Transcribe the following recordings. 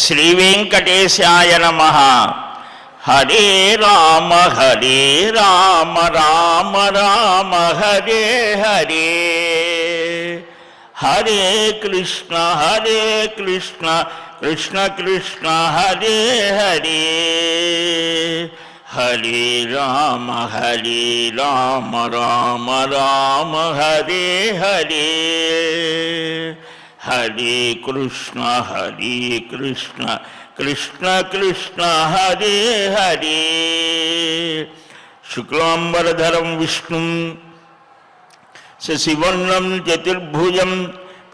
శ్రీ వెంకటేశాయ నమః. హరే రామ రామ రామ హరే హరే, హరే కృష్ణ కృష్ణ కృష్ణ హరే హరే, హరే రామ రామ రామ హరే హరే, హరే కృష్ణ కృష్ణ కృష్ణ హరే హరే. శుక్లాంబరధరం విష్ణుం శశివర్ణం చతుర్భుజం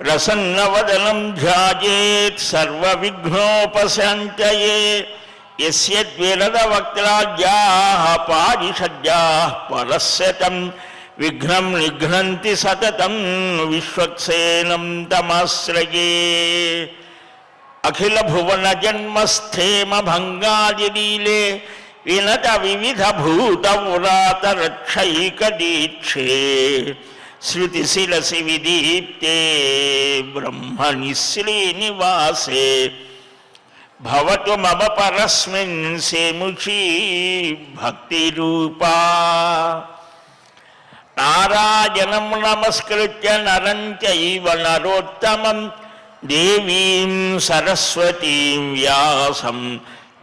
ప్రసన్నవదనం ధ్యాయేత్ సర్వవిఘ్నోపశాంతయే. యస్య ద్విరదవక్త్రాద్యాః పారిషద్యాః పరస్యతం విఘ్నం నిఘ్నంతి సతతం విశ్వక్సేనం తమాశ్రయే. అఖిల భువన జన్మస్థేమ భంగాదిలీలే వినత వివిధ భూత వ్రాత రక్షైక దీక్షే శృతిశిలసి విదీప్తే బ్రహ్మణి శ్రీనివాసే భవతు మమ పరస్మిన్ సేముషీ భక్తిరూపా. నారాయణం నమస్కృత్య నరం చైవ నరోత్తమం దేవీం సరస్వతీం వ్యాసం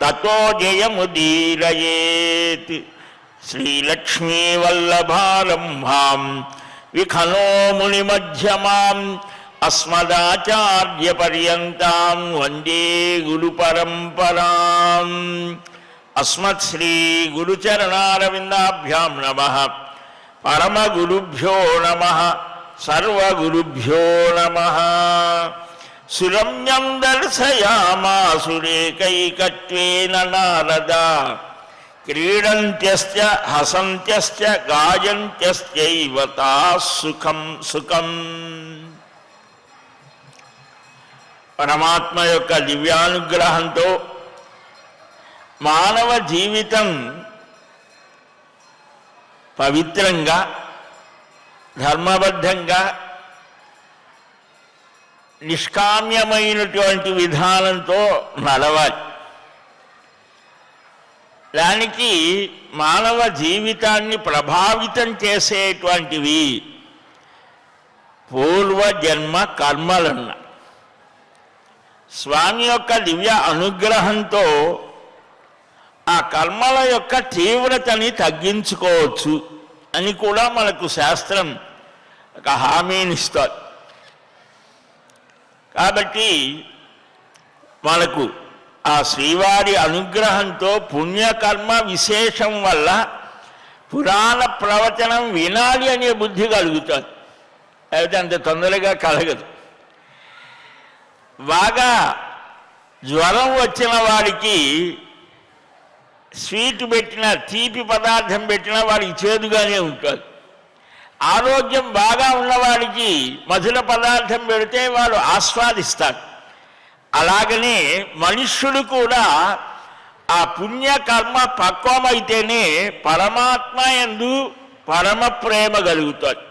తతో జయముదీరయేత్. శ్రీలక్ష్మీవల్లభారంభాం విఖనో మునిమధ్యమాం అస్మదాచార్యపర్యంతాం వందే గురుపరంపరాం. అస్మత్ శ్రీ గురుచరణారవిందాభ్యాం నమః. పరమగురుభ్యో నమః. సర్వగురుభ్యో నమః. సురమ్యం దర్శయామాసురేకైకత్వేన నారదా క్రీడంత్యశ్చ హసంత్యశ్చ గాయంత్యశ్చైవ తాః సుఖం సుఖం. పరమాత్మ యొక్క దివ్యానుగ్రహంతో మానవ జీవితం పవిత్రంగా ధర్మబద్ధంగా నిష్కామ్యమైనటువంటి విధానంతో నడవాలి. దానికి మానవ జీవితాన్ని ప్రభావితం చేసేటువంటివి పూర్వజన్మ కర్మలన్న. స్వామి యొక్క దివ్య అనుగ్రహంతో ఆ కర్మల యొక్క తీవ్రతని తగ్గించుకోవచ్చు అని కూడా మనకు శాస్త్రం ఒక హామీనిస్తుంది. కాబట్టి మనకు ఆ శ్రీవారి అనుగ్రహంతో పుణ్యకర్మ విశేషం వల్ల పురాణ ప్రవచనం వినాలి అనే బుద్ధి కలుగుతుంది. అయితే అంత తొందరగా కలగదు. బాగా జ్వరం వచ్చిన వాడికి స్వీట్ పెట్టిన తీపి పదార్థం పెట్టినా వాడికి చేదుగానే ఉంటుంది. ఆరోగ్యం బాగా ఉన్నవాడికి మధుర పదార్థం పెడితే వాడు ఆస్వాదిస్తాడు. అలాగనే మనుష్యుడు కూడా ఆ పుణ్యకర్మ పక్వమైతేనే పరమాత్మ యందు పరమ ప్రేమ కలుగుతుంది.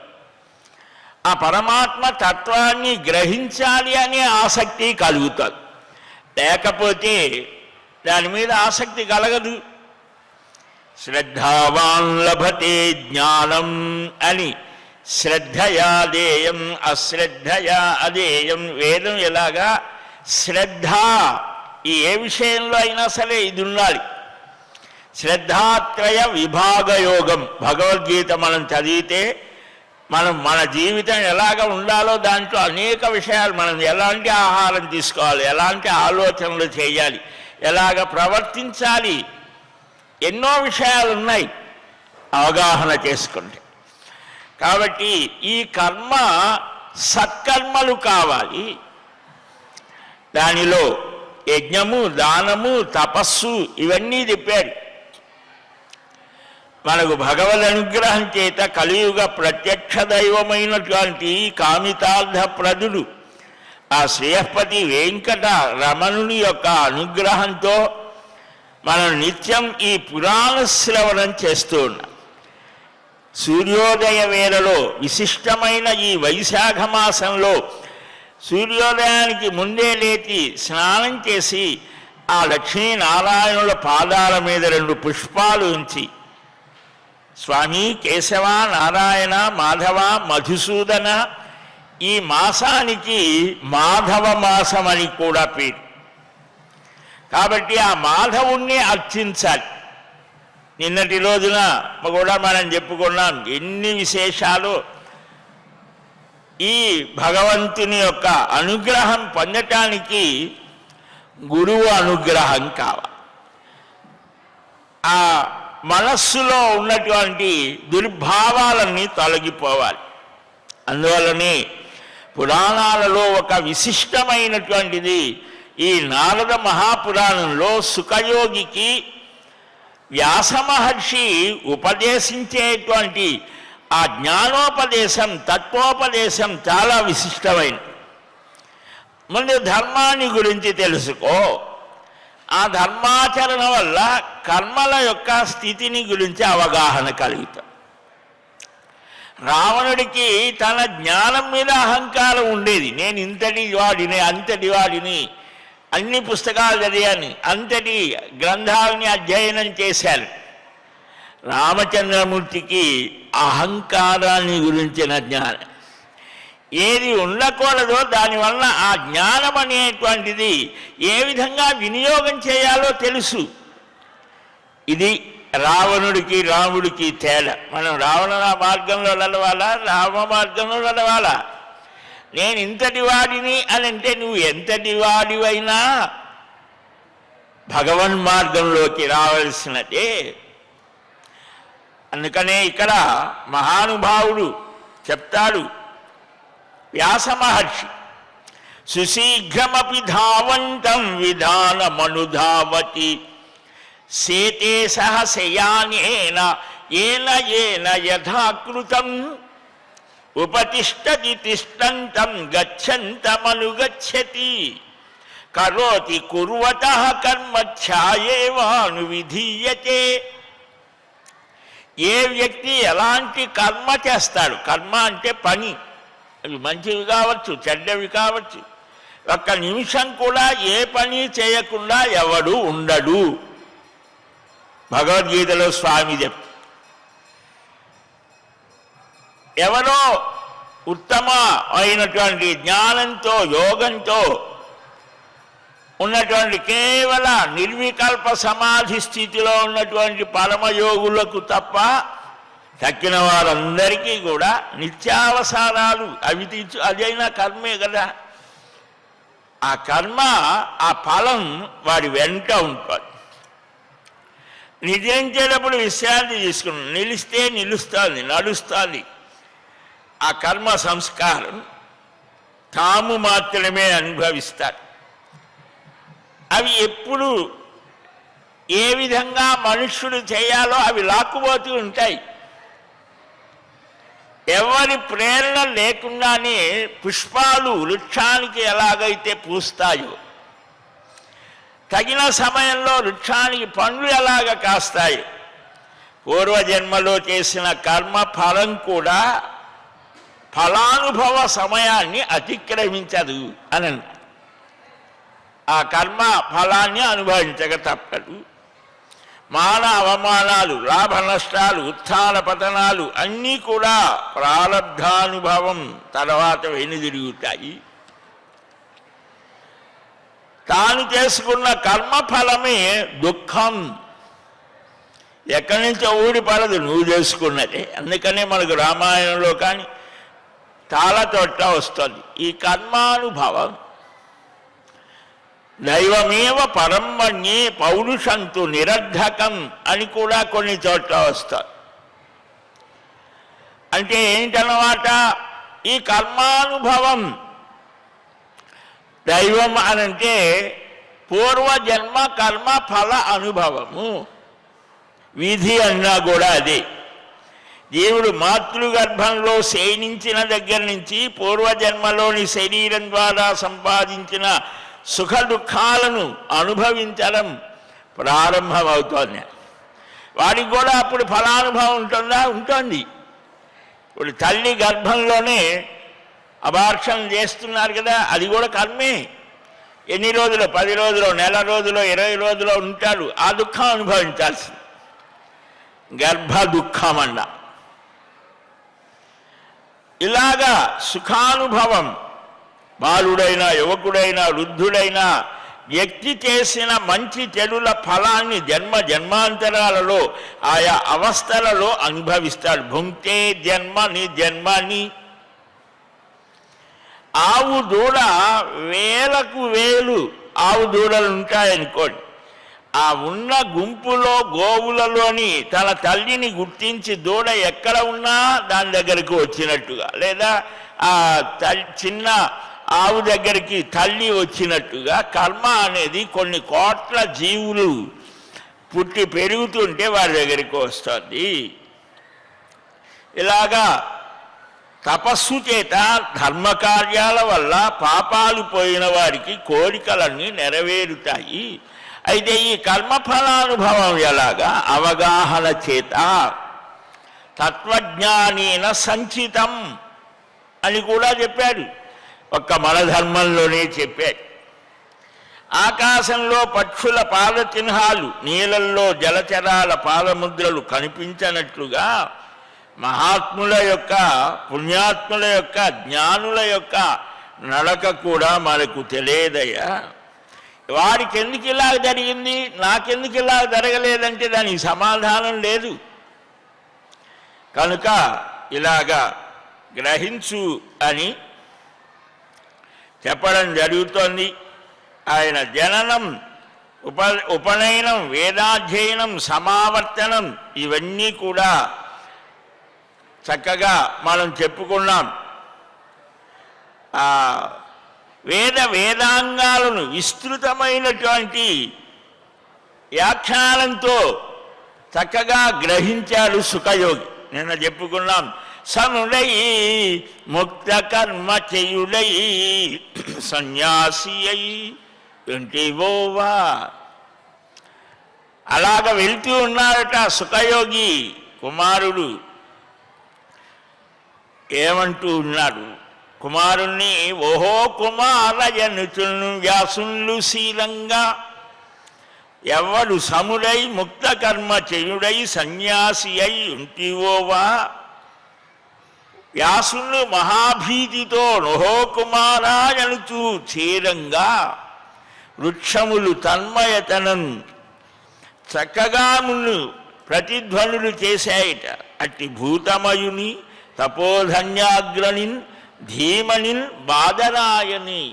ఆ పరమాత్మ తత్వాన్ని గ్రహించాలి అనే ఆసక్తి కలుగుతుంది. లేకపోతే దాని మీద ఆసక్తి కలగదు. శ్రద్ధావాన్ లభతే జ్ఞానం అని శ్రద్ధయా దేయం అశ్రద్ధయా అదేయం. వేదం ఎలాగా శ్రద్ధ ఏ విషయంలో అయినా సరే ఇది ఉండాలి. శ్రద్ధాత్రయ విభాగయోగం భగవద్గీత మనం చదివితే మన జీవితం ఎలాగ ఉండాలో దాంట్లో అనేక విషయాలు, మనం ఎలాంటి ఆహారం తీసుకోవాలి, ఎలాంటి ఆలోచనలు చేయాలి, ఎలాగ ప్రవర్తించాలి, ఎన్నో విషయాలు ఉన్నాయి అవగాహన చేసుకుంటే. కాబట్టి ఈ కర్మ సత్కర్మలు కావాలి. దానిలో యజ్ఞము, దానము, తపస్సు ఇవన్నీ చెప్పారు. మనకు భగవద్ అనుగ్రహం చేత కలియుగ ప్రత్యక్ష దైవమైనటువంటి కామితార్థప్రదుడు ఆ శ్రేయపతి వెంకట రమణుని యొక్క అనుగ్రహంతో మనం నిత్యం ఈ పురాణ శ్రవణం చేస్తూ ఉన్నాం. సూర్యోదయ వేళలో విశిష్టమైన ఈ వైశాఖ మాసంలో సూర్యోదయానికి ముందే లేచి స్నానం చేసి ఆ లక్ష్మీనారాయణుల పాదాల మీద 2 పుష్పాలు ఉంచి, స్వామి కేశవ, నారాయణ, మాధవ, మధుసూదన, ఈ మాసానికి మాధవ మాసం అని కూడా పేరు. కాబట్టి ఆ మాధవుణ్ణి అర్చించాలి. నిన్నటి రోజున కూడా మనం చెప్పుకున్నాం ఎన్ని విశేషాలు. ఈ భగవంతుని యొక్క అనుగ్రహం పొందటానికి గురువు అనుగ్రహం కావాలి. ఆ మనస్సులో ఉన్నటువంటి దుర్భావాలన్నీ తొలగిపోవాలి. అందువల్లనే పురాణాలలో ఒక విశిష్టమైనటువంటిది ఈ నారద మహాపురాణంలో సుఖయోగికి వ్యాస మహర్షి ఉపదేశించేటువంటి ఆ జ్ఞానోపదేశం, తత్వోపదేశం చాలా విశిష్టమైనది. ముందు ధర్మాన్ని గురించి తెలుసుకో. ఆ ధర్మాచరణ వల్ల కర్మల యొక్క స్థితిని గురించి అవగాహన కలుగుతాం. రావణుడికి తన జ్ఞానం మీద అహంకారం ఉండేది. నేను ఇంతటి వాడిని, అంతటి వాడిని, అన్ని పుస్తకాలు చదివాను, అంతటి గ్రంథాలని అధ్యయనం చేశాను. రామచంద్రమూర్తికి అహంకారాన్ని గురించిన జ్ఞానం, ఏది ఉండకూడదో దానివల్ల ఆ జ్ఞానం అనేటువంటిది ఏ విధంగా వినియోగం చేయాలో తెలుసు. ఇది రావణుడికి రాముడికి తేడా. మనం రావణ మార్గంలో నడవాలా, రామ మార్గంలో నడవాలా? నేను ఇంతటి వాడిని అని అంటే నువ్వు ఎంతటి వాడివైనా భగవన్ మార్గంలోకి రావలసినదే. అందుకనే ఇక్కడ మహానుభావుడు చెప్తాడు వ్యాస మహర్షి, సుశీఘ్రమపి ధావంతం విధానమనుధావతి సేతే సహ శయానేన ఏన ఏన యథాకృతం ఉపతిష్టతి తిష్టంతం గచ్చంతమనుగచ్చతి కరోతి కుర్వతః కర్మఛాయేవాను విధీయతే. ఏ వ్యక్తి ఎలాంటి కర్మ చేస్తాడు, కర్మ అంటే పని, అవి మంచివి కావచ్చు, చెడ్డవి కావచ్చు, ఒక్క నిమిషం కూడా ఏ పని చేయకుండా ఎవడు ఉండడు. భగవద్గీతలో స్వామి చెప్తారు. ఎవరో ఉత్తమ అయినటువంటి జ్ఞానంతో, యోగంతో ఉన్నటువంటి కేవల నిర్వికల్ప సమాధి స్థితిలో ఉన్నటువంటి పరమయోగులకు తప్ప తక్కిన వారందరికీ కూడా నిత్యావసానాలు అవి అదైనా కర్మే కదా. ఆ కర్మ, ఆ ఫలం వాడి వెంట ఉంటుంది. నిద్రించేటప్పుడు విశ్రాంతి తీసుకున్నాం, నిలిస్తే నిలుస్తుంది, నడుస్తుంది. ఆ కర్మ సంస్కారం తాము మాత్రమే అనుభవిస్తారు. అవి ఎప్పుడు ఏ విధంగా మనుష్యుడు చేయాలో అవి లాక్కుపోతూ ఉంటాయి. ఎవరి ప్రేరణ లేకుండానే పుష్పాలు వృక్షానికి ఎలాగైతే పూస్తాయో, తగిన సమయంలో వృక్షానికి పండ్లు ఎలాగ కాస్తాయి, పూర్వజన్మలో చేసిన కర్మ ఫలం కూడా ఫలానుభవ సమయాన్ని అతిక్రమించదు అని. ఆ కర్మ ఫలాన్ని అనుభవించక తప్పదు. మాన అవమానాలు, లాభ నష్టాలు, ఉత్థాన పతనాలు అన్నీ కూడా ప్రారబ్ధానుభవం తర్వాత వెనుదిరుగుతాయి. తాను చేసుకున్న కర్మఫలమే దుఃఖం. ఎక్కడి నుంచో ఊడిపడదు, నువ్వు చేసుకున్నదే. అందుకనే మనకు రామాయణంలో కానీ చాలా చోట్ల వస్తుంది ఈ కర్మానుభవం. దైవమేవ పరమణ్యే పౌరుషంతు నిరర్ధకం అని కూడా కొన్ని చోట్ల వస్తుంది. అంటే ఏంటన్నమాట, ఈ కర్మానుభవం. దైవం అనంటే పూర్వజన్మ కర్మ ఫల అనుభవము. విధి అన్నా కూడా అదే. దేవుడు మాతృగర్భంలో శయనించిన దగ్గర నుంచి పూర్వజన్మలోని శరీరం ద్వారా సంపాదించిన సుఖ దుఃఖాలను అనుభవించడం ప్రారంభమవుతోంది. వాడికి కూడా అప్పుడు ఫలానుభవం ఉంటుందా? ఉంటుంది. ఇప్పుడు తల్లి గర్భంలోనే అబార్షన్ చేస్తున్నారు కదా, అది కూడా కర్మే. ఎన్ని రోజులు, 10 రోజులు, నెల రోజులు, 20 రోజులు ఉంటాడు, ఆ దుఃఖం అనుభవించాల్సింది. గర్భ దుఃఖం అన్న ఇలాగా సుఖానుభవం బాలుడైనా యువకుడైనా వృద్ధుడైనా వ్యక్తి చేసిన మంచి చెడుల ఫలాన్ని జన్మ జన్మాంతరాలలో ఆయా అవస్థలలో అనుభవిస్తాడు. భుంక్తే జన్మని జన్మని. ఆవు దూడ వేలకు వేలు ఆవు దూడలు ఉంటాయనుకోండి, ఆ ఉన్న గుంపులో గోవులలోని తన తల్లిని గుర్తించి దూడ ఎక్కడ ఉన్నా దాని దగ్గరికి వచ్చినట్టుగా, లేదా ఆ చిన్న ఆవు దగ్గరికి తల్లి వచ్చినట్టుగా కర్మ అనేది కొన్ని కోట్ల జీవులు పుట్టి పెరుగుతుంటే వారి దగ్గరికి వస్తుంది. ఇలాగా తపస్సు చేత ధర్మకార్యాల వల్ల పాపాలు పోయిన వారికి కోరికలన్నీ నెరవేరుతాయి. అయితే ఈ కర్మఫలానుభవం ఎలాగా? అవగాహన చేత, తత్వజ్ఞానేన సంచితం అని కూడా చెప్పాడు. ఒక్క మన ధర్మంలోనే చెప్పాడు. ఆకాశంలో పక్షుల పాద చిహ్నాలు, నీళ్ళల్లో జలచరాల పాదముద్రలు కనిపించనట్లుగా మహాత్ముల యొక్క, పుణ్యాత్ముల యొక్క, జ్ఞానుల యొక్క నడక కూడా మనకు తెలియదయ్యా. వారికి ఎందుకు ఇలా జరిగింది, నాకెందుకు ఇలా జరగలేదంటే దానికి సమాధానం లేదు. కనుక ఇలాగా గ్రహించు అని చెప్పడం జరుగుతోంది. ఆయన జననం, ఉపనయనం, వేదాధ్యయనం, సమావర్తనం ఇవన్నీ కూడా చక్కగా మనం చెప్పుకున్నాం. వేదాంగాలను విస్తృతమైనటువంటి వ్యాఖ్యానంతో చక్కగా గ్రహించాడు సుఖయోగి. నిన్న చెప్పుకున్నాం. సముడై ముక్త కర్మ చేయుడై సన్యాసి అయి ఇంటివోవా. అలాగ వెళ్తూ ఉన్నాడట సుఖయోగి కుమారుడు. ఏమంటూ ఉన్నాడు కుమారుణ్ణి? ఓహో కుమారయనుచును వ్యాసులు శీలంగా. ఎవడు సముడై ముక్త కర్మ చేయుడై సన్యాసి అయి ఉంటివోవా. వ్యాసులు మహాభీతితో నోహో కుమారాయనుచు చేరంగా వృక్షములు తన్మయతనం చక్కగా ముళ్ళు ప్రతిధ్వనులు చేశాయట. అట్టి భూతమయుని తపోధన్యాగ్రనిన్ ధీమనిన్ బాదరాయని.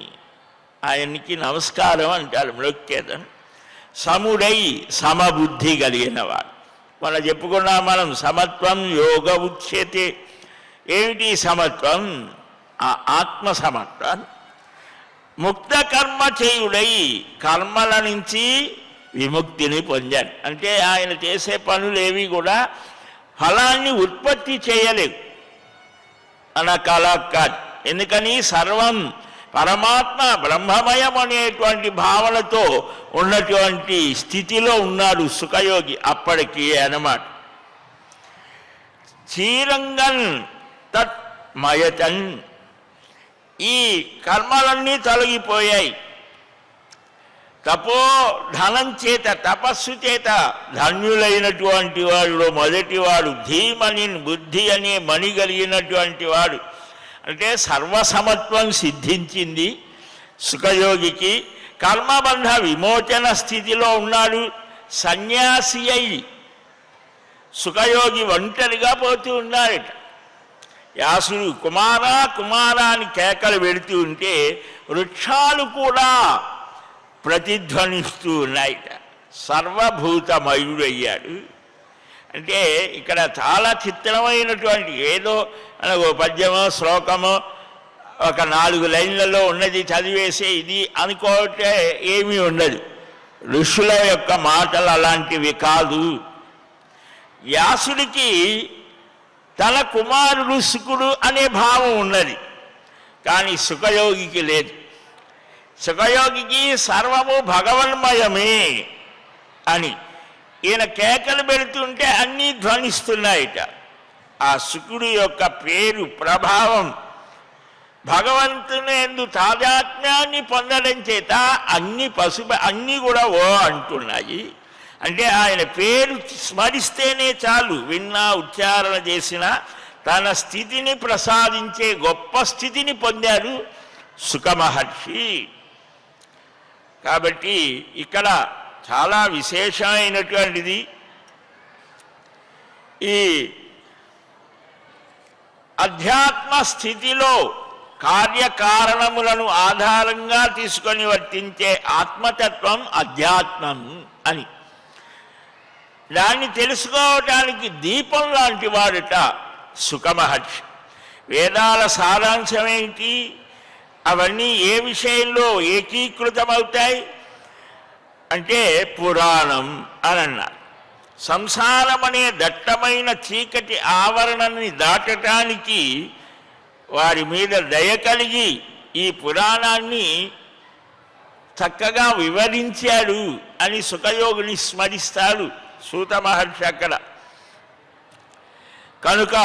ఆయనకి నమస్కారం అంటారు, మ్రొక్కేదని. సముడై సమబుద్ధి కలిగినవాడు. మనం చెప్పుకున్నాం మనం, సమత్వం యోగ ఉచ్యతే. ఏమిటి సమత్వం? ఆ ఆత్మ సమత్వం. ముక్త కర్మ చేయుడై కర్మల నుంచి విముక్తిని పొందాడు. అంటే ఆయన చేసే పనులేవి కూడా ఫలాన్ని ఉత్పత్తి చేయలేవు అన్న కళ కాదు. ఎందుకని సర్వం పరమాత్మ బ్రహ్మమయం అనేటువంటి భావనతో ఉన్నటువంటి స్థితిలో ఉన్నాడు సుఖయోగి అప్పటికి అన్నమాట. చీరంగన్ తత్ మయతన్. ఈ కర్మలన్నీ తొలగిపోయాయి. తపో ధనం చేత, తపస్సు చేత ధన్యులైనటువంటి వాడు మొదటివాడు. ధీమని, బుద్ధి అనే మణి కలిగినటువంటి వాడు. అంటే సర్వసమత్వం సిద్ధించింది సుఖయోగికి. కర్మబంధ విమోచన స్థితిలో ఉన్నాడు. సన్యాసి అయి సుఖయోగి ఒంటరిగా పోతూ ఉన్నాడట. వ్యాసుడు కుమారా కుమారా అని కేకలు పెడుతూ ఉంటే వృక్షాలు కూడా ప్రతిధ్వనిస్తూ ఉన్నాయట. సర్వభూతమయుడయ్యాడు. అంటే ఇక్కడ చాలా చిత్రమైనటువంటి, ఏదో ఒక పద్యమో శ్లోకమో ఒక 4 లైన్లలో ఉన్నది చదివేసే ఇది అనుకోవటే ఏమీ ఉండదు. ఋషుల యొక్క మాటలు అలాంటివి కాదు. వ్యాసుడికి తన కుమారుడు సుకుడు అనే భావం ఉన్నది, కానీ సుఖయోగికి లేదు. సుఖయోగికి సర్వము భగవన్మయమే అని ఈయన కేకలు పెడుతుంటే అన్నీ ధ్వనిస్తున్నాయిట. ఆ శుకుడు యొక్క పేరు ప్రభావం భగవంతుని యందు తాదాత్మ్యాన్ని పొందడం చేత అన్నీ కూడా ఓ అంటున్నాయి. అంటే ఆయన పేరు స్మరిస్తేనే చాలు, విన్నా ఉచ్చారణ చేసిన తన స్థితిని ప్రసాదించే గొప్ప స్థితిని పొందారు సుఖమహర్షి. కాబట్టి ఇక్కడ చాలా విశేషమైనటువంటిది ఈ అధ్యాత్మ స్థితిలో కార్యకారణములను ఆధారంగా తీసుకొని వర్తించే ఆత్మతత్వం అధ్యాత్మం అని. దాన్ని తెలుసుకోవటానికి దీపం లాంటి వాడట సుఖమహర్షి. వేదాల సారాంశం ఏంటి? అవన్నీ ఏ విషయంలో ఏకీకృతమవుతాయి అంటే పురాణం అని అన్నారు. సంసారం అనే దట్టమైన చీకటి ఆవరణని దాటటానికి వారి మీద దయ కలిగి ఈ పురాణాన్ని చక్కగా వివరించాడు అని సుఖయోగిని స్మరిస్తాడు సూత మహర్షి అక్కడ. కనుక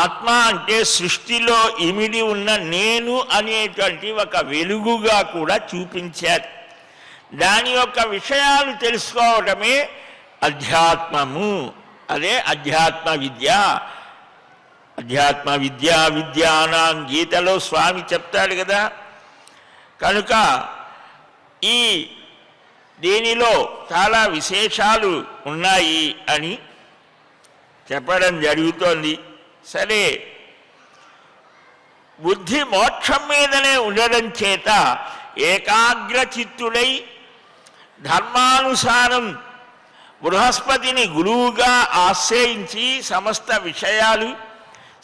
ఆత్మ అంటే సృష్టిలో ఇమిడి ఉన్న నేను అనేటువంటి ఒక వెలుగుగా కూడా చూపించారు. దాని యొక్క విషయాలు తెలుసుకోవటమే అధ్యాత్మము. అదే అధ్యాత్మ విద్య. అధ్యాత్మ విద్యానాం గీతలో స్వామి చెప్తాడు కదా. కనుక ఈ దీనిలో చాలా విశేషాలు ఉన్నాయి అని చెప్పడం జరుగుతోంది. సరే, బుద్ధి మోక్షం మీదనే ఉండడం చేత ఏకాగ్రచిత్తుడై ధర్మానుసారం బృహస్పతిని గురువుగా ఆశ్రయించి సమస్త విషయాలు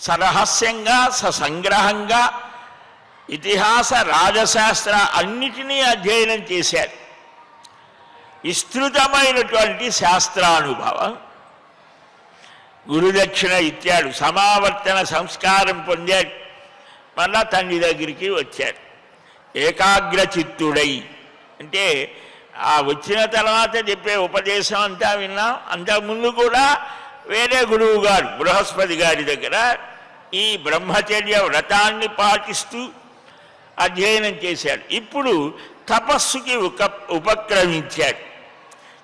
సరహస్యంగా ససంగ్రహంగా ఇతిహాస రాజశాస్త్ర అన్నిటినీ అధ్యయనం చేశారు. విస్తృతమైనటువంటి శాస్త్రానుభవం. గురుదక్షిణ ఇచ్చాడు, సమావర్తన సంస్కారం పొందాడు, మళ్ళా తండ్రి దగ్గరికి వచ్చాడు. ఏకాగ్రచిత్తుడై అంటే ఆ వచ్చిన తర్వాత చెప్పే ఉపదేశం అంతా విన్నాం. అంతకుముందు కూడా వేరే గురువు గారు బృహస్పతి గారి దగ్గర ఈ బ్రహ్మచర్య వ్రతాన్ని పాటిస్తూ అధ్యయనం చేశాడు. ఇప్పుడు తపస్సుకి ఉపక్రమించాడు.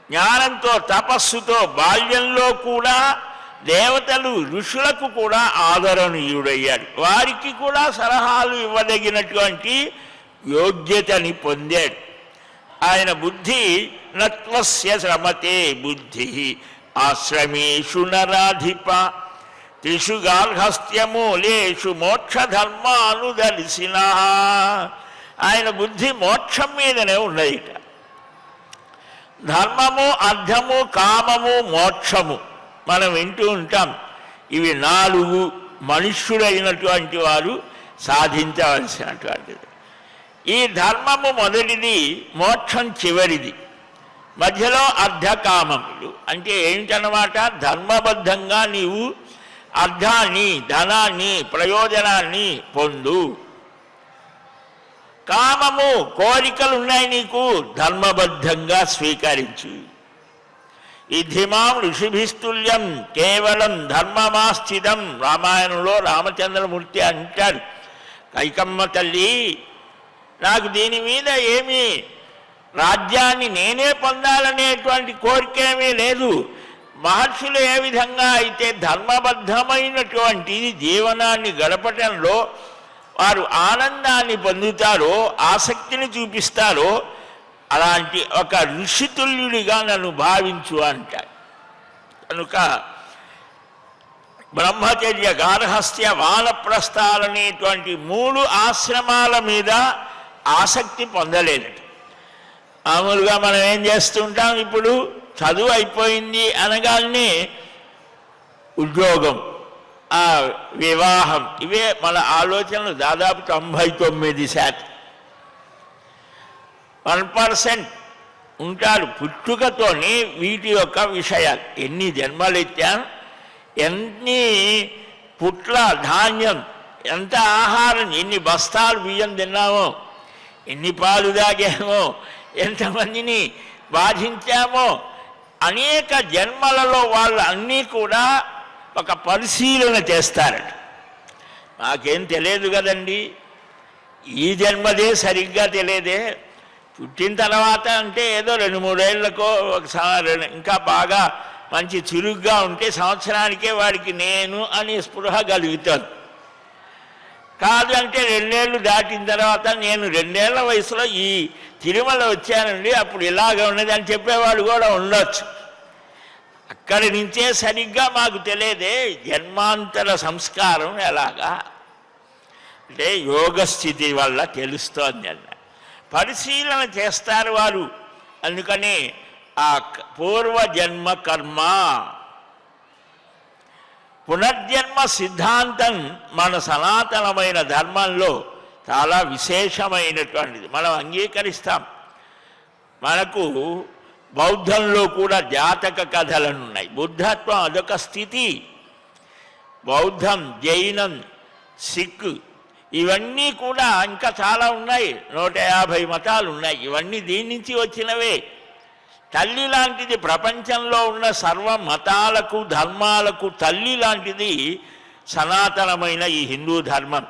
జ్ఞానంతో తపస్సుతో బాల్యంలో కూడా దేవతలు ఋషులకు కూడా ఆదరణీయుడయ్యాడు. వారికి కూడా సలహాలు ఇవ్వదగినటువంటి యోగ్యతని పొందాడు. ఆయన బుద్ధి నత్వస్య శ్రమతే బుద్ధి ఆశ్రమేషు నరాధిప త్రిషు గార్హస్థ్యమూలేషు మోక్షధర్మానుదర్శిన. ఆయన బుద్ధి మోక్షం మీదనే ఉన్నదిట. ధర్మము, అర్థము, కామము, మోక్షము మనం వింటూ ఉంటాం. ఇవి 4 మనుష్యుడైనటువంటి వారు సాధించవలసినటువంటిది. ఈ ధర్మము మొదటిది, మోక్షం చివరిది. మధ్యలో అర్ధకామములు అంటే ఏమిటన్నమాట? ధర్మబద్ధంగా నీవు అర్థాన్ని, ధనాన్ని, ప్రయోజనాన్ని పొందు. కామము, కోరికలు ఉన్నాయి నీకు, ధర్మబద్ధంగా స్వీకరించు. ఇధిమాం ఋషిభిస్తుల్యం కేవలం ధర్మమాస్థితం. రామాయణంలో రామచంద్రమూర్తి అంటాడు, కైకమ్మ తల్లి నాకు దీని మీద ఏమీ రాజ్యాన్ని నేనే పొందాలనేటువంటి కోరికేమీ లేదు. మహర్షులు ఏ విధంగా అయితే ధర్మబద్ధమైనటువంటి జీవనాన్ని గడపటంలో వారు ఆనందాన్ని పొందుతారో, ఆసక్తిని చూపిస్తారో, అలాంటి ఒక ఋషితుల్యుడిగా నన్ను భావించు అంటారు. కనుక బ్రహ్మచర్య, గార్హస్థ్య, వానప్రస్థాలనేటువంటి 3 ఆశ్రమాల మీద ఆసక్తి పొందలేదట. మామూలుగా మనం ఏం చేస్తుంటాం, ఇప్పుడు చదువు అయిపోయింది అనగానే ఉద్యోగం, వివాహం, ఇవే మన ఆలోచనలు. దాదాపు 99% 1% ఉంటారు పుట్టుకతోని వీటి యొక్క విషయాలు. ఎన్ని జన్మలెత్తాం, ఎన్ని పుట్ల ధాన్యం, ఎంత ఆహారం, ఎన్ని బస్తాలు బియ్యం తిన్నామో, ఎన్ని పాలు తాగామో, ఎంతమందిని బాధించామో, అనేక జన్మలలో వాళ్ళు అన్నీ కూడా ఒక పరిశీలన చేస్తారట. నాకేం తెలియదు కదండి, ఈ జన్మదే సరిగ్గా తెలియదే, పుట్టిన తర్వాత అంటే ఏదో 2-3 ఏళ్లకో ఒకసారి ఇంకా బాగా మంచి చురుగ్గా ఉంటే సంవత్సరానికే వాడికి నేను అని స్పృహ కలుగుతాను. కాదు అంటే 2 ఏళ్ళు దాటిన తర్వాత నేను 2 ఏళ్ల వయసులో ఈ తిరుమల వచ్చానండి, అప్పుడు ఇలాగ ఉన్నది అని చెప్పేవాడు కూడా ఉండొచ్చు. అక్కడి నుంచే సరిగ్గా మాకు తెలియదే జన్మాంతర సంస్కారం ఎలాగా అంటే యోగ స్థితి వల్ల తెలుస్తోంది అన్న పరిశీలన చేస్తారు వారు. అందుకని ఆ పూర్వజన్మ కర్మ పునర్జన్మ సిద్ధాంతం మన సనాతనమైన ధర్మంలో చాలా విశేషమైనటువంటిది. మనం అంగీకరిస్తాం. మనకు బౌద్ధంలో కూడా జాతక కథలను ఉన్నాయి. బుద్ధత్వం అదొక స్థితి. బౌద్ధం, జైనం, సిక్ ఇవన్నీ కూడా ఇంకా చాలా ఉన్నాయి. 150 మతాలు ఉన్నాయి. ఇవన్నీ దీని నుంచి వచ్చినవే. తల్లి లాంటిది ప్రపంచంలో ఉన్న సర్వ మతాలకు ధర్మాలకు తల్లి లాంటిది సనాతనమైన ఈ హిందూ ధర్మం.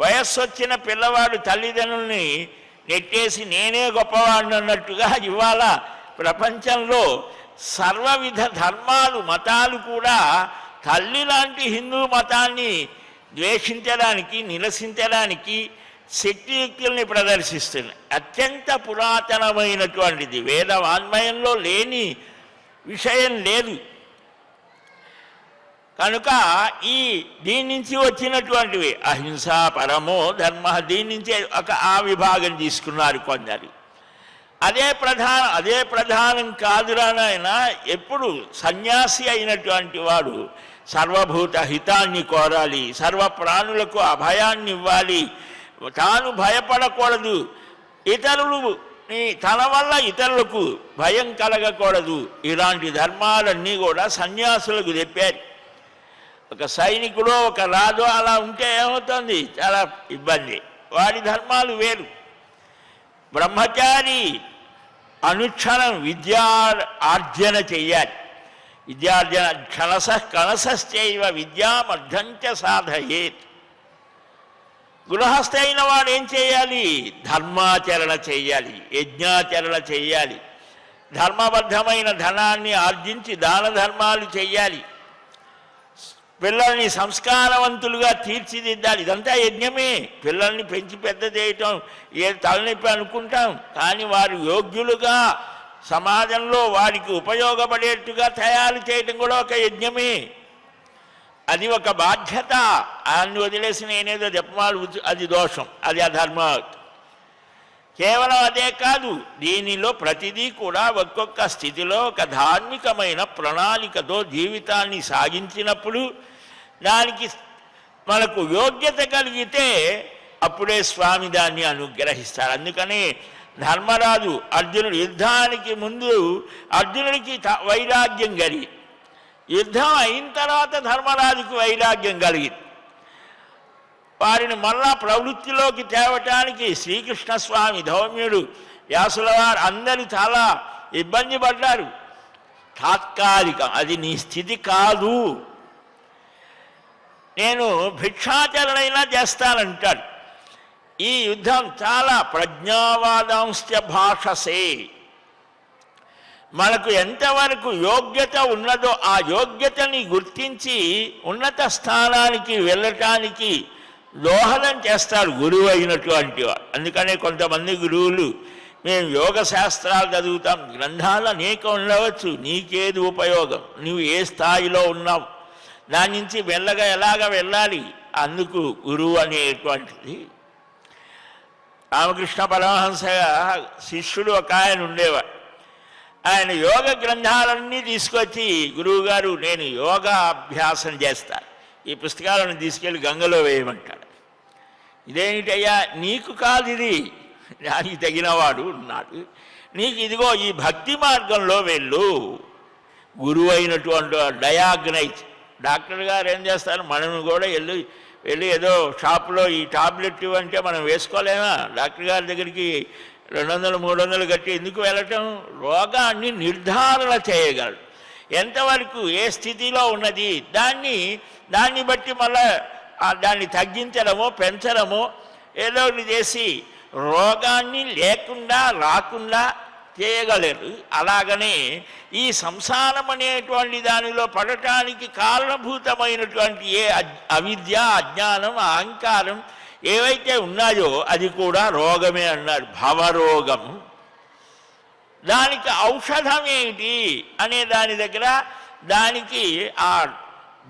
వయస్సు వచ్చిన పిల్లవాడు తల్లిదండ్రుల్ని నెట్టేసి నేనే గొప్పవాడిని అన్నట్టుగా ఇవాళ ప్రపంచంలో సర్వవిధ ధర్మాలు మతాలు కూడా తల్లి లాంటి హిందూ మతాన్ని ద్వేషించడానికి నిరసించడానికి శక్తియుక్తుల్ని ప్రదర్శిస్తున్నాయి. అత్యంత పురాతనమైనటువంటిది. వేద వాన్మయంలో లేని విషయం లేదు. కనుక దీని నుంచి వచ్చినటువంటివి అహింస పరమో ధర్మ, దీని నుంచే ఆ విభాగం తీసుకున్నారు కొందరు. అదే ప్రధానం కాదురానాయన. ఎప్పుడు సన్యాసి అయినటువంటి వాడు సర్వభూత హితాన్ని కోరాలి, సర్వ ప్రాణులకు అభయాన్ని ఇవ్వాలి, తాను భయపడకూడదు, తన వల్ల ఇతరులకు భయం కలగకూడదు. ఇలాంటి ధర్మాలన్నీ కూడా సన్యాసులకు చెప్పారు. ఒక సైనికుడు ఒక రాజు అలా ఉంటే ఏమవుతుంది? చాలా ఇబ్బంది. వాడి ధర్మాలు వేరు. బ్రహ్మచారి అనుక్షణం ఆర్జన చెయ్యాలి. విద్యార్జన కణసశ్చైవ విద్యామర్థంచ సాధయేత్. గృహస్థ అయిన వాడు ఏం చేయాలి? ధర్మాచరణ చెయ్యాలి, యజ్ఞాచరణ చెయ్యాలి, ధర్మబద్ధమైన ధనాన్ని ఆర్జించి దాన ధర్మాలు చెయ్యాలి, పిల్లల్ని సంస్కారవంతులుగా తీర్చిదిద్దాలి. ఇదంతా యజ్ఞమే. పిల్లల్ని పెంచి పెద్ద చేయటం ఏ తలనొప్పి అనుకుంటాం, కానీ వారు యోగ్యులుగా సమాజంలో వారికి ఉపయోగపడేట్టుగా తయారు చేయటం కూడా ఒక యజ్ఞమే. అది ఒక బాధ్యత. ఆయన్ని వదిలేసి నేనేదో చెప్పమాలు, అది దోషం, అది అధర్మం. కేవలం అదే కాదు, దీనిలో ప్రతిదీ కూడా ఒక్కొక్క స్థితిలో ఒక ధార్మికమైన ప్రణాళికతో జీవితాన్ని సాగించినప్పుడు దానికి మనకు యోగ్యత కలిగితే అప్పుడే స్వామి దాన్ని అనుగ్రహిస్తారు. అందుకని ధర్మరాజు అర్జునుడు యుద్ధానికి ముందు అర్జునుడికి వైరాగ్యం కలిగి, యుద్ధం అయిన తర్వాత ధర్మరాజుకు వైరాగ్యం కలిగింది. వారిని మళ్ళా ప్రవృత్తిలోకి తేవటానికి శ్రీకృష్ణస్వామి, ధౌమ్యుడు, వ్యాసుల వారు అందరూ చాలా ఇబ్బంది పడ్డారు. తాత్కాలికం, అది నీ స్థితి కాదు, నేను భిక్షాచరణైనా చేస్తానంటాడు. ఈ యుద్ధం చాలా ప్రజ్ఞావాదాంశ భాషసే. మనకు ఎంతవరకు యోగ్యత ఉన్నదో ఆ యోగ్యతని గుర్తించి ఉన్నత స్థానానికి వెళ్ళటానికి దోహదం చేస్తాడు గురువు అయినటువంటి వాడు. అందుకనే కొంతమంది గురువులు మేము యోగ శాస్త్రాలు చదువుతాం, గ్రంథాలు అనేక ఉండవచ్చు, నీకేది ఉపయోగం, నువ్వు ఏ స్థాయిలో ఉన్నావు, దాని నుంచి మెల్లగా ఎలాగ వెళ్ళాలి, అందుకు గురువు అనేటువంటిది. రామకృష్ణ పరమహంస శిష్యుడు ఒక ఆయన ఉండేవాడు. ఆయన యోగ గ్రంథాలన్నీ తీసుకొచ్చి, గురువుగారు నేను యోగా అభ్యాసం చేస్తాను, ఈ పుస్తకాలను తీసుకెళ్ళి గంగలో వేయమంటాడు. ఇదేమిటయ్యా, నీకు కాదు ఇది, దానికి తగినవాడు ఉన్నాడు, నీకు ఇదిగో ఈ భక్తి మార్గంలో వెళ్ళు. గురువు అయినటువంటి డయాగ్నైజ్. డాక్టర్ గారు ఏం చేస్తారు, మనం కూడా వెళ్ళి ఏదో షాపులో ఈ టాబ్లెట్ ఇవ్వంటే మనం వేసుకోలేమా? డాక్టర్ గారి దగ్గరికి 200-300 కట్టి ఎందుకు వెళ్ళటం? రోగాన్ని నిర్ధారణ చేయగలడు. ఎంతవరకు ఏ స్థితిలో ఉన్నది దాన్ని బట్టి మళ్ళా దాన్ని తగ్గించడమో పెంచడమో ఏదో ఒకటి చేసి రోగాన్ని లేకుండా రాకుండా చేయగలరు. అలాగనే ఈ సంసారం అనేటువంటి దానిలో పడటానికి కారణభూతమైనటువంటి ఏ అవిద్య, అజ్ఞానం, అహంకారం ఏవైతే ఉన్నాయో అది కూడా రోగమే అన్నారు, భవరోగము. దానికి ఔషధం ఏమిటి అనే దాని దగ్గర దానికి ఆ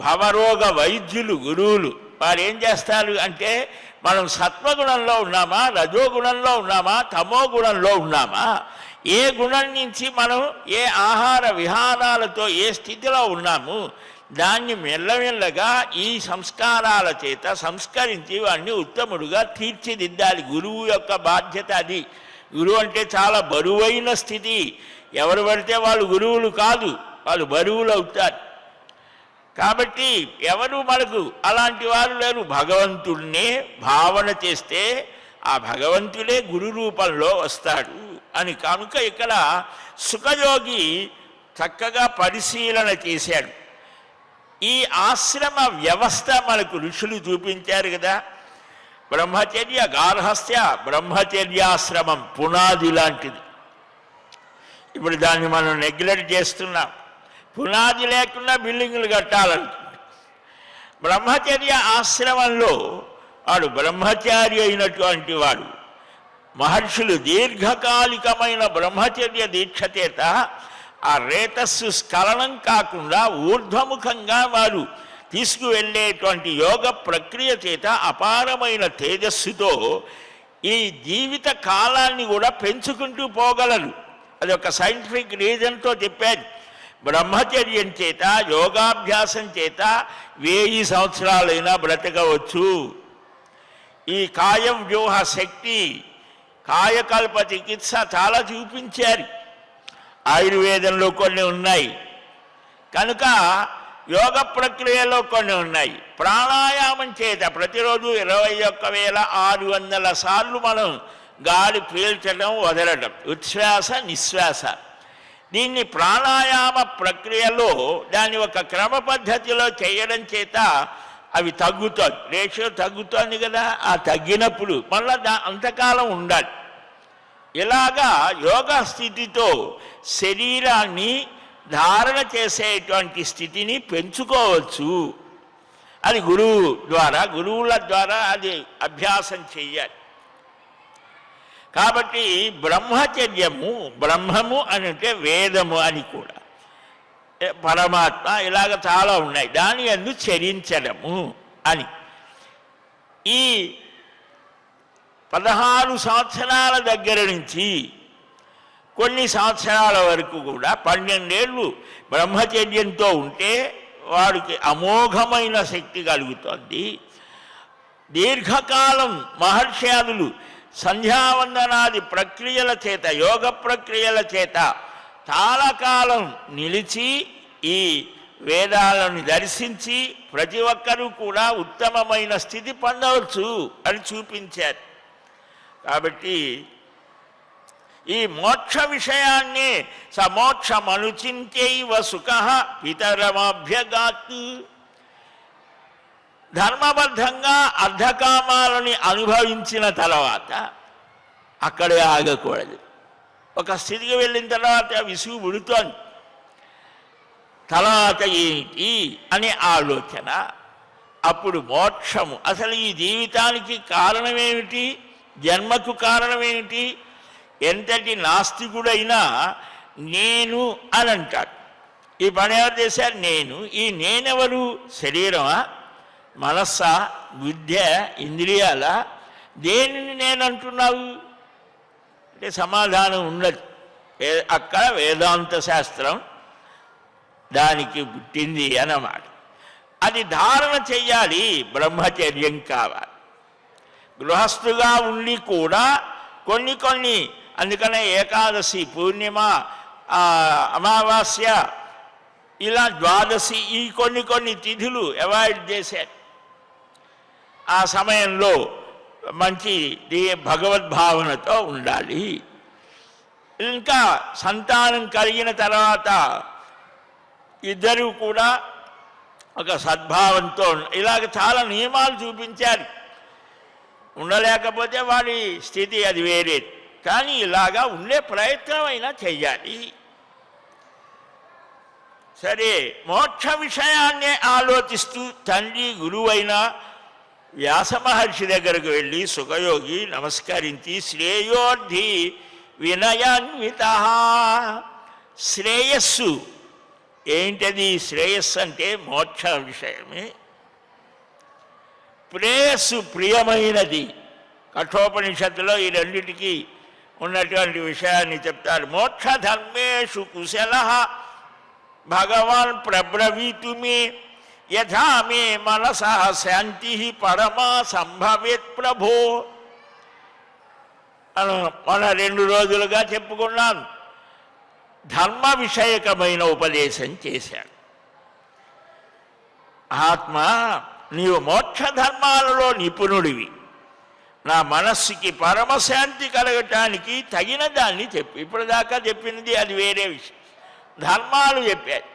భవరోగ వైద్యులు, గురువులు వారు ఏం చేస్తారు అంటే, మనం సత్వగుణంలో ఉన్నామా, రజోగుణంలో ఉన్నామా, తమో గుణంలో ఉన్నామా, ఏ గుణం నుంచి మనం ఏ ఆహార విహారాలతో ఏ స్థితిలో ఉన్నాము, దాన్ని మెల్లమెల్లగా ఈ సంస్కారాల చేత సంస్కరించి వాడిని ఉత్తముడుగా తీర్చిదిద్దాలి. గురువు యొక్క బాధ్యత అది. గురువు అంటే చాలా బరువైన స్థితి. ఎవరు పడితే వాళ్ళు గురువులు కాదు, వాళ్ళు బరువులు అవుతారు. కాబట్టి ఎవరు మనకు అలాంటి వారు లేరు. భగవంతుడినే భావన చేస్తే ఆ భగవంతుడే గురు రూపంలో వస్తాడు అని. కనుక ఇక్కడ సుఖయోగి చక్కగా పరిశీలన చేశాడు. ఈ ఆశ్రమ వ్యవస్థ మనకు ఋషులు చూపించారు కదా. బ్రహ్మచర్య, గార్హస్థ్య బ్రహ్మచర్యాశ్రమం పునాది లాంటిది. ఇప్పుడు దాన్ని మనం నెగ్లెక్ట్ చేస్తున్నాం. పునాది లేకుండా బిల్డింగులు కట్టాలంటుంది. బ్రహ్మచర్య ఆశ్రమంలో వాడు బ్రహ్మచారి అయినటువంటి వాడు, మహర్షులు దీర్ఘకాలికమైన బ్రహ్మచర్య దీక్ష చేత ఆ రేతస్సు స్ఖలనం కాకుండా ఊర్ధ్వముఖంగా వారు తీసుకువెళ్ళేటువంటి యోగ ప్రక్రియ చేత అపారమైన తేజస్సుతో ఈ జీవిత కాలాన్ని కూడా పెంచుకుంటూ పోగలరు. అది ఒక సైంటిఫిక్ రీజన్తో చెప్పారు. బ్రహ్మచర్యం చేత, యోగాభ్యాసం చేత 1000 సంవత్సరాలైనా బ్రతకవచ్చు. ఈ కాయవ్యూహ శక్తి, కాయకల్ప చికిత్స చాలా చూపించారు. ఆయుర్వేదంలో కొన్ని ఉన్నాయి, కనుక యోగ ప్రక్రియలో కొన్ని ఉన్నాయి. ప్రాణాయామం చేత ప్రతిరోజు 21,600 సార్లు మనం గాలి పీల్చడం, వదలడం, ఉచ్ఛ్వాస నిశ్వాస. దీన్ని ప్రాణాయామ ప్రక్రియలో దాన్ని ఒక క్రమ పద్ధతిలో చేయడం చేత అవి తగ్గుతుంది, రేషియో తగ్గుతుంది కదా. ఆ తగ్గినప్పుడు మళ్ళీ అంతకాలం ఉండాలి. ఇలాగా యోగా స్థితితో శరీరాన్ని ధారణ చేసేటువంటి స్థితిని పెంచుకోవచ్చు. అది గురువు ద్వారా, గురువుల ద్వారా అది అభ్యాసం చెయ్యాలి. కాబట్టి బ్రహ్మచర్యము, బ్రహ్మము అని అంటే వేదము అని కూడా, పరమాత్మ, ఇలాగ చాలా ఉన్నాయి. దాని యందు చరించడము అని. ఈ 16 సంవత్సరాల దగ్గర నుంచి కొన్ని సంవత్సరాల వరకు కూడా 12 ఏళ్ళు బ్రహ్మచర్యంతో ఉంటే వాడికి అమోఘమైన శక్తి కలుగుతుంది. దీర్ఘకాలం మహర్షాదులు సంధ్యావందనాది ప్రక్రియల చేత, యోగ ప్రక్రియల చేత చాలా కాలం నిలిచి ఈ వేదాలను దర్శించి ప్రతి ఒక్కరూ కూడా ఉత్తమమైన స్థితి పొందవచ్చు అని చూపించారు. కాబట్టి ఈ మోక్ష విషయాన్ని సమోక్షమనుచింత్యైవ సుఖ పితరమభ్యగాత్, ధర్మబద్ధంగా అర్ధకామాలని అనుభవించిన తర్వాత అక్కడే ఆగకూడదు. ఒక స్థితికి వెళ్ళిన తర్వాత విసుగు పుడుతోంది. తర్వాత ఏంటి అనే ఆలోచన. అప్పుడు మోక్షము, అసలు ఈ జీవితానికి కారణమేమిటి, జన్మకు కారణమేమిటి? ఎంతటి నాస్తికుడైనా నేను అని అంటాడు. ఈ పని ఎవరు చేశారు? నేను. ఈ నేనెవరు? శరీరమా, మనస్సా, బుద్ధ, ఇంద్రియాల? దేనిని నేను అంటున్నావు అంటే సమాధానం ఉన్నది. అక్కడ వేదాంత శాస్త్రం దానికి పుట్టింది అన్నమాట. అది ధారణ చెయ్యాలి, బ్రహ్మచర్యం కావాలి. గృహస్థుగా ఉండి కూడా కొన్ని అందుకనే ఏకాదశి, పూర్ణిమ, అమావాస్య, ఇలా ద్వాదశి, ఈ కొన్ని తిథులు అవాయిడ్ చేశారు. ఆ సమయంలో మంచి భగవద్భావనతో ఉండాలి. ఇంకా సంతానం కలిగిన తర్వాత ఇద్దరు కూడా ఒక సద్భావంతో, ఇలాగ చాలా నియమాలు చూపించారు. ఉండలేకపోతే వాడి స్థితి అది వేరే. కానీ ఇలాగా ఉండే ప్రయత్నం అయినా చెయ్యాలి. సరే, మోక్ష విషయాన్నే ఆలోచిస్తూ తండ్రి గురువైన వ్యాస మహర్షి దగ్గరకు వెళ్ళి సుఖయోగి నమస్కరించి శ్రేయోర్థి వినయాన్విత. శ్రేయస్సు ఏంటది? శ్రేయస్సు అంటే మోక్ష విషయమే. ప్రేయస్సు ప్రియమైనది. కఠోపనిషత్తులో ఈ రెండిటికి ఉన్నటువంటి విషయాన్ని చెప్తారు. మోక్ష ధర్మేషు కుశల భగవాన్ ప్రబ్రవీతు మే యథా మే మనసః శాంతి పరమా సంభవేత్ ప్రభో. మన 2 రోజులుగా చెప్పుకున్నాం. ధర్మ విషయకమైన ఉపదేశం చేశాడు. ఆత్మ, నీవు మోక్ష ధర్మాలలో నిపుణుడివి. నా మనస్సుకి పరమశాంతి కలగటానికి తగిన దాన్ని చెప్పు. ఇప్పటిదాకా చెప్పినది అది వేరే విషయం. ధర్మాలు చెప్పాడు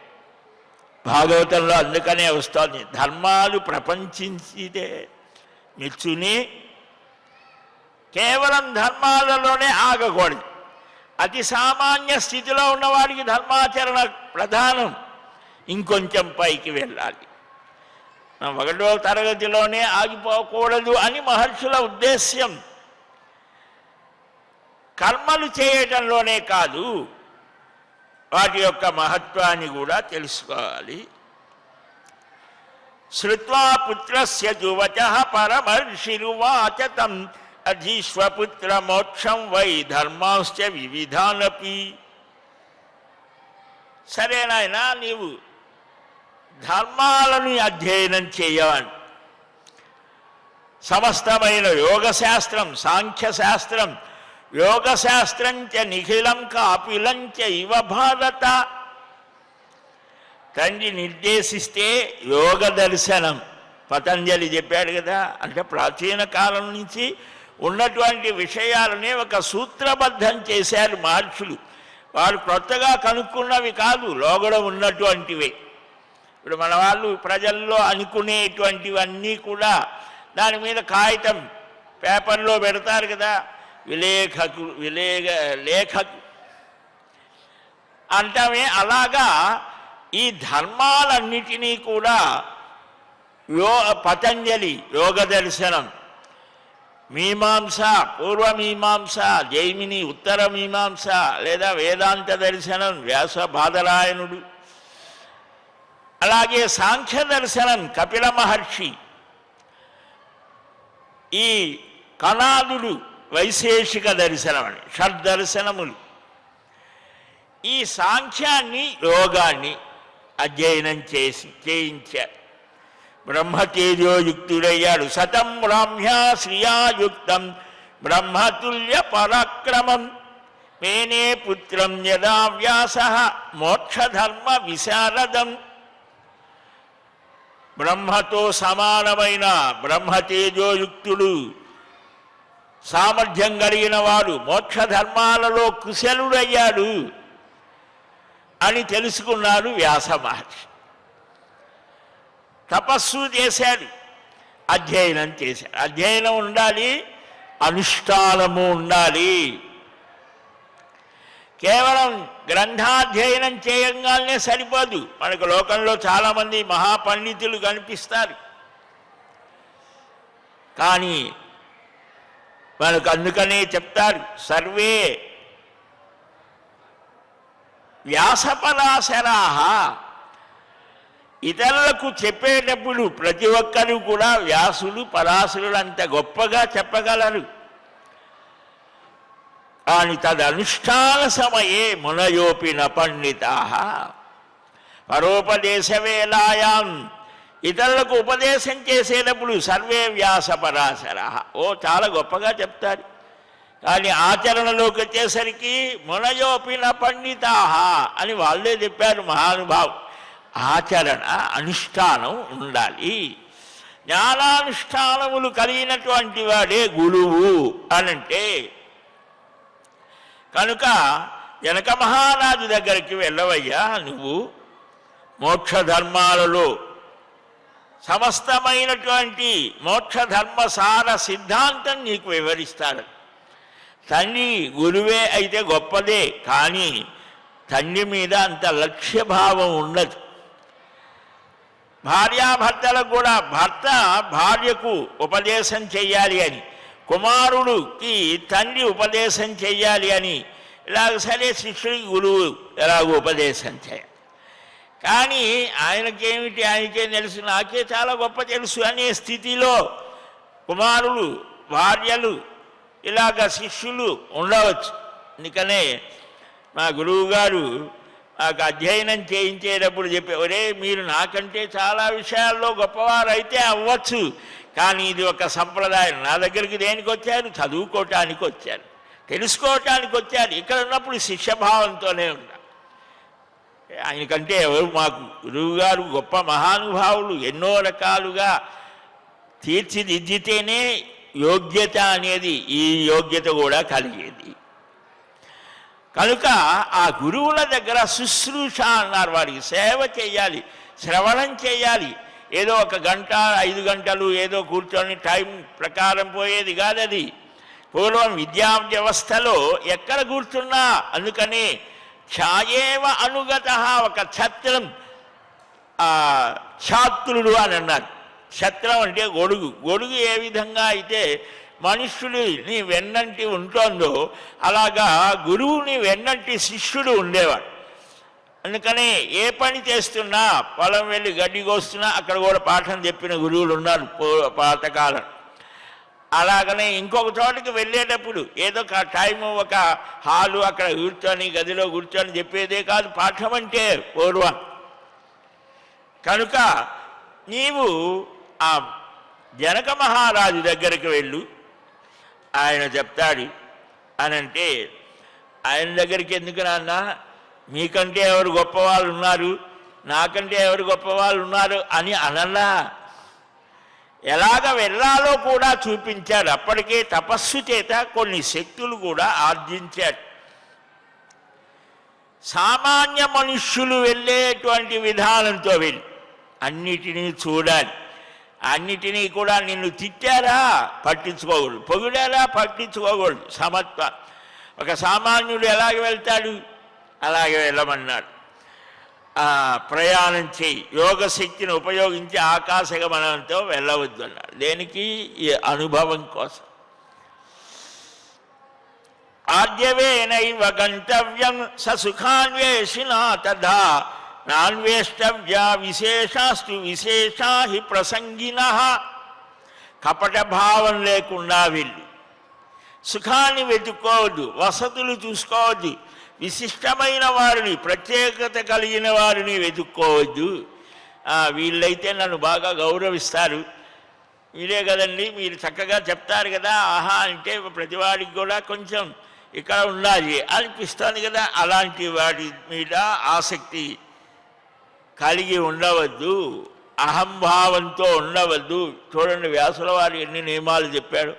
భాగవతంలో. అందుకనే వస్తుంది, ధర్మాలు ప్రపంచించితే మెచ్చుని. కేవలం ధర్మాలలోనే ఆగకూడదు. అతి సామాన్య స్థితిలో ఉన్నవాడికి ధర్మాచరణ ప్రధానం. ఇంకొంచెం పైకి వెళ్ళాలి. 1వ తరగతిలోనే ఆగిపోకూడదు అని మహర్షుల ఉద్దేశ్యం. కర్మలు చేయటంలోనే కాదు, వాటి యొక్క మహత్వాన్ని కూడా తెలుసుకోవాలి. శ్రుత్వా పుత్రస్య జువచః పరమర్షిరువాచ తం అధీశ్వపుత్ర మోక్షం వై ధర్మాంశ్చ వివిధానపి. సరే నాయనా, నీవు ధర్మాలను అధ్యయనం చేయవాలి. సమస్తమైన యోగశాస్త్రం, సాంఖ్యశాస్త్రం, యోగశాస్త్రంచ నిఖిలం కాపిలంచ ఇవ భారత. తండ్రి నిర్దేశిస్తే యోగ దర్శనం పతంజలి చెప్పాడు కదా. అంటే ప్రాచీన కాలం నుంచి ఉన్నటువంటి విషయాలనే ఒక సూత్రబద్ధం చేశారు మహర్షులు. వారు కొత్తగా కనుక్కున్నవి కాదు, లోగడ ఉన్నటువంటివే. ఇప్పుడు మన వాళ్ళు ప్రజల్లో అనుకునేటువంటివన్నీ కూడా దాని మీద కాగితం పేపర్లో పెడతారు కదా. లేఖకు అంటామే. అలాగా ఈ ధర్మాలన్నిటినీ కూడా పతంజలి యోగ దర్శనం, మీమాంస, పూర్వమీమాంస, జైమిని ఉత్తర మీమాంస, లేదా వేదాంత దర్శనం వ్యాస బాదరాయణుడు, అలాగే సాంఖ్య దర్శనం కపిల మహర్షి, ఈ కణాదుడు వైశేషిక దర్శనం అని షడ్దర్శనములు. ఈ సాంఖ్యాన్ని యోగాన్ని అధ్యయనం చేయించారు. బ్రహ్మతేజోయుక్తుడయ్యాడు. శతం బ్రాహ్మ్యా శ్రియాయుక్తం బ్రహ్మతుల్య పరాక్రమం మేనే పుత్రం యదా వ్యాసః మోక్షధర్మ విశారదం. బ్రహ్మతో సమానమైన బ్రహ్మతేజోయుక్తుడు, సామర్థ్యం కలిగిన వాడు, మోక్షధర్మాలలో కుశలుడయ్యాడు అని తెలుసుకున్నాడు వ్యాస మహర్షి. తపస్సు చేశాడు, అధ్యయనం చేశాడు. అధ్యయనం ఉండాలి, అనుష్ఠానము ఉండాలి. కేవలం గ్రంథాధ్యయనం చేయంగానే సరిపోదు. మనకు లోకంలో చాలామంది మహాపండితులు కనిపిస్తారు, కానీ మనకు అందుకనే చెప్తారు, సర్వే వ్యాసపరాశరాః. ఇతరులకు చెప్పేటప్పుడు ప్రతి ఒక్కరూ కూడా వ్యాసులు పరాశరులు అంత గొప్పగా చెప్పగలరు. కానీ తదనుష్ఠాన సమయే మునయోపి న పండితాః. పరోపదేశ వేళాయాం, ఇతరులకు ఉపదేశం చేసేటప్పుడు సర్వే వ్యాస పరాశరాః. చాలా గొప్పగా చెప్తారు, కానీ ఆచరణలోకి వచ్చేసరికి మునయోపి న పండితాః అని వాళ్ళే చెప్పారు మహానుభావు. ఆచరణ, అనుష్ఠానం ఉండాలి. జ్ఞానానుష్ఠానములు కలిగినటువంటి వాడే గురువు అనంటే. కనుక జనక మహారాజు దగ్గరికి వెళ్ళవయ్యా, నువ్వు మోక్ష ధర్మాలలో సమస్తమైనటువంటి మోక్ష ధర్మసార సిద్ధాంతం నీకు వివరిస్తాడు. తండ్రి గురువే అయితే గొప్పదే, కానీ తండ్రి మీద అంత లక్ష్యభావం ఉండదు. భార్యాభర్తలకు కూడా భర్త భార్యకు ఉపదేశం చెయ్యాలి అని, కుమారుడికి తండ్రి ఉపదేశం చెయ్యాలి అని, ఇలాగ సరే శిష్యుడికి గురువు ఎలాగో ఉపదేశం చేయాలి. కానీ ఆయనకేమిటి, ఆయనకేం తెలుసు, నాకే చాలా గొప్ప తెలుసు అనే స్థితిలో కుమారులు భార్యలు ఇలాగ శిష్యులు ఉండవచ్చు. అందుకనే మా గురువుగారు నాకు అధ్యయనం చేయించేటప్పుడు చెప్పే, ఒరే మీరు నాకంటే చాలా విషయాల్లో గొప్పవారు అయితే అవ్వచ్చు, కానీ ఇది ఒక సంప్రదాయం. నా దగ్గరికి దేనికి వచ్చారు? చదువుకోవటానికి వచ్చారు, తెలుసుకోవటానికి వచ్చారు. ఇక్కడ ఉన్నప్పుడు శిష్యభావంతోనే ఉంటారు. ఆయనకంటే ఎవరు మాకు గురువుగారు గొప్ప మహానుభావులు, ఎన్నో రకాలుగా తీర్చిదిద్దితేనే యోగ్యత అనేది, ఈ యోగ్యత కూడా కలిగేది. కనుక ఆ గురువుల దగ్గర శుశ్రూష అన్నారు, వారికి సేవ చేయాలి, శ్రవణం చేయాలి. ఏదో 1 గంట 5 గంటలు ఏదో కూర్చొని టైం ప్రకారం పోయేది కాదది. పూర్వం విద్యా వ్యవస్థలో ఎక్కడ కూర్చున్నా, అందుకని ఛాయేవ అనుగత, ఒక ఛత్రం ఛాత్రుడు అని అన్నారు. ఛత్రం అంటే గొడుగు. గొడుగు ఏ విధంగా అయితే మనుష్యుని వెన్నంటి ఉంటుందో అలాగా గురువుని వెన్నంటి శిష్యుడు ఉండేవాడు. అందుకని ఏ పని చేస్తున్నా, పొలం వెళ్ళి గడ్డి కోస్తున్నా అక్కడ కూడా పాఠం చెప్పిన గురువులు ఉన్నారు పాతకాలం. అలాగనే ఇంకొక చోటకి వెళ్ళేటప్పుడు ఏదో ఒక టైము, ఒక హాలు, అక్కడ కూర్చొని గదిలో కూర్చొని చెప్పేదే కాదు పాఠం అంటే పూర్వం. కనుక నీవు ఆ జనక మహారాజు దగ్గరికి వెళ్ళు, ఆయన చెప్తాడు అని అంటే, ఆయన దగ్గరికి ఎందుకు నాన్న, మీకంటే ఎవరు గొప్పవాళ్ళు ఉన్నారు, నాకంటే ఎవరు గొప్పవాళ్ళు ఉన్నారు అని అనలా. ఎలాగ వెళ్ళాలో కూడా చూపించాడు. అప్పటికే తపస్సు చేత కొన్ని శక్తులు కూడా ఆర్జించాడు. సామాన్య మనుష్యులు వెళ్ళేటువంటి విధానంతో వెళ్ళి అన్నిటినీ చూడాలి. అన్నిటినీ కూడా నిన్ను తిట్టారా పట్టించుకోకూడదు, పొగిడారా పట్టించుకోకూడదు. సమత్వం. ఒక సామాన్యుడు ఎలాగ వెళ్తాడు అలాగే వెళ్ళమన్నాడు. ప్రయాణం చేయి, యోగశక్తిని ఉపయోగించి ఆకాశగమనంతో వెళ్ళవద్దు అన్నాడు. దేనికి? ఈ అనుభవం కోసం. ఆద్యవేనైవ గంతవ్యం ససుఖాన్వేషినా తథా నాన్వేష్టవ్యా విశేషాస్తు విశేషా హి ప్రసంగినః. కపట భావం లేకుండా వెళ్ళి సుఖాన్ని వెతుక్కోవద్దు, వసతులు చూసుకోవద్దు, విశిష్టమైన వారిని, ప్రత్యేకత కలిగిన వారిని వెతుక్కోవద్దు. వీళ్ళైతే నన్ను బాగా గౌరవిస్తారు, మీరే కదండి, మీరు చక్కగా చెప్తారు కదా, ఆహా అంటే ప్రతివాడికి కూడా కొంచెం ఇక్కడ ఉండాలి అనిపిస్తుంది కదా, అలాంటి వాటి మీద ఆసక్తి కలిగి ఉండవద్దు, అహంభావంతో ఉండవద్దు. చూడండి వ్యాసుల వారు ఎన్ని నియమాలు చెప్పాడు.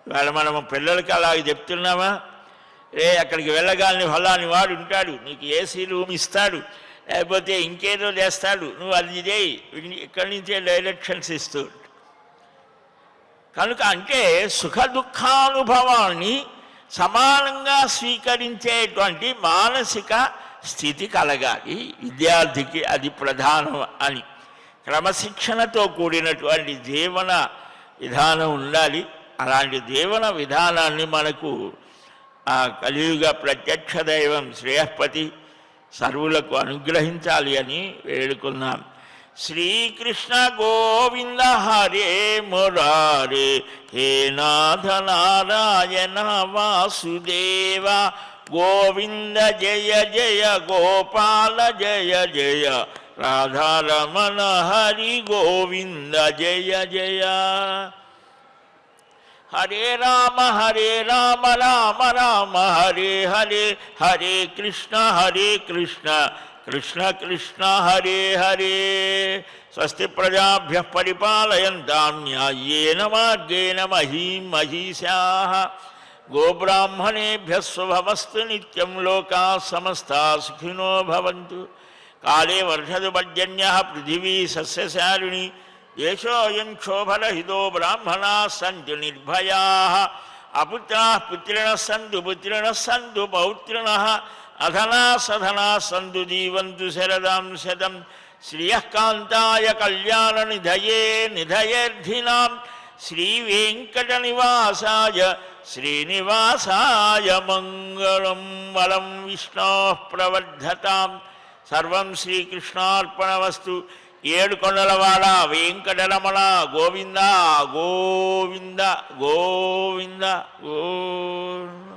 ఇవాళ మనము పిల్లలకి అలాగే చెప్తున్నామా? అక్కడికి వెళ్ళగాలని ఫలాని వాడు ఉంటాడు, నీకు ఏసీ రూమ్ ఇస్తాడు, లేకపోతే ఇంకేదో చేస్తాడు, నువ్వు అది చేయి, ఇక్కడి నుంచే డైరెక్షన్స్ ఇస్తూ ఉంటాడు. కనుక అంటే సుఖ దుఃఖానుభవాన్ని సమానంగా స్వీకరించేటువంటి మానసిక స్థితి కలగాలి విద్యార్థికి, అది ప్రధానం అని. క్రమశిక్షణతో కూడినటువంటి జీవన విధానం ఉండాలి. అలాంటి జీవన విధానాన్ని మనకు ఆ కలియుగ ప్రత్యక్ష దైవం శ్రేయస్పతి సర్వులకు అనుగ్రహించాలి అని వేడుకున్నాం. శ్రీకృష్ణ గోవింద హరే మురారే, హే నాథ నారాయణ వాసుదేవ, గోవింద జయ జయ గోపాల జయ జయ, రాధారమణ హరి గోవింద జయ జయ. హరే రామ రామ రామ హరే హరే, హరే కృష్ణ కృష్ణ కృష్ణ హరే హరే. స్వస్తి ప్రజాభ్యః పరిపాలయంతాం న్యాయేన మార్గేణ మహీం మహీశాః. గోబ్రాహ్మణేభ్యः శుభమస్తు నిత్యం. లోకాः సమస్తాः సుఖినో భవంతు. కాళే వర్షదు పర్జన్యః పృథివీ సస్యశాలిని దేశోऽयं క్షోభరహితో బ్రాహ్మణాः సంతు నిర్భయాः అపుత్రాः పుత్రిణः సంతు పుత్రిణः సంతు పౌత్రిణः అధనాः సధనాः సంతు జీవంతు శరదాం శతం శ్రియః కాంతాయ కళ్యాణ నిధయే నిధయేర్ధినాం శ్రీవేంకటనివాసాయ శ్రీనివాసాయ మంగళం. వరం విష్ణోః ప్రవర్ధతాం. సర్వం శ్రీకృష్ణార్పణమస్తు. ఏడుకొండలవాడ వెంకటరమణ గోవింద గోవింద గోవింద గోవింద.